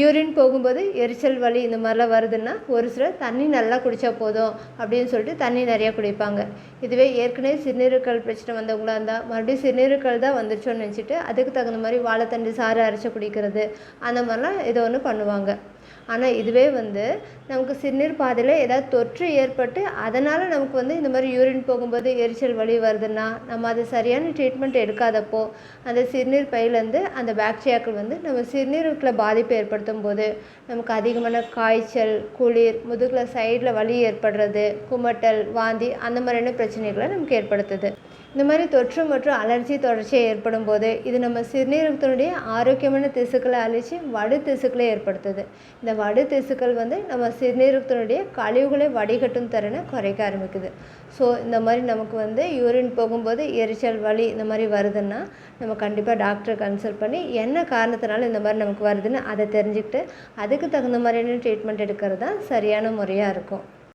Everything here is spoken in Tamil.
யூரின் போகும்போது எரிச்சல் வலி இந்த மாதிரிலாம் வருதுன்னா ஒரு சிலர் தண்ணி நல்லா குடித்தா போதும் அப்படின்னு சொல்லிட்டு தண்ணி நிறையா குடிப்பாங்க. இதுவே ஏற்கனவே சிறுநீரகக்கல் பிரச்சனை வந்தவங்களா இருந்தால் மறுபடியும் சிறுநீரகக்கல் தான் வந்துருச்சோன்னு நினச்சிட்டு அதுக்கு தகுந்த மாதிரி வாழைத்தண்டு சாறு அரைச்சி குடிக்கிறது அந்த மாதிரிலாம் ஏதோ ஒன்று பண்ணுவாங்க. ஆனால் இதுவே நமக்கு சிறுநீர் பாதையில் ஏதாவது தொற்று ஏற்பட்டு அதனால் நமக்கு இந்த மாதிரி யூரின் போகும்போது எரிச்சல் வலி வருதுன்னா நம்ம அது சரியான ட்ரீட்மெண்ட் எடுக்காதப்போ அந்த சிறுநீர் பையிலேருந்து அந்த பாக்டீரியாக்கள் நம்ம சிறுநீரகத்தில் பாதிப்பு ஏற்படுத்தும் போது நமக்கு அதிகமான காய்ச்சல், குளிர், முதுகில் சைடில் வலி ஏற்படுறது, குமட்டல், வாந்தி அந்த மாதிரியான பிரச்சனைகளை நமக்கு ஏற்படுத்துது. இந்த மாதிரி தொற்று மற்றும் அலர்ஜி தொடர்ச்சியாக ஏற்படும் போது இது நம்ம சிறுநீரகத்தினுடைய ஆரோக்கியமான திசுக்களை அழித்து வடு திசுக்களை ஏற்படுத்துது. இந்த வடு திசுக்கள் நம்ம சிறுநீரகத்தினுடைய கழிவுகளை வடிகட்டும் திறனை குறைக்க ஆரம்பிக்குது. ஸோ இந்த மாதிரி நமக்கு யூரின் போகும்போது எரிச்சல், வலி இந்த மாதிரி வருதுன்னா நம்ம கண்டிப்பாக டாக்டரை கன்சல்ட் பண்ணி என்ன காரணத்தினால இந்த மாதிரி நமக்கு வருதுன்னு அதை தெரிஞ்சுக்கிட்டு அதுக்கு தகுந்த மாதிரியான ட்ரீட்மெண்ட் எடுக்கிறது தான் சரியான முறையாக இருக்கும்.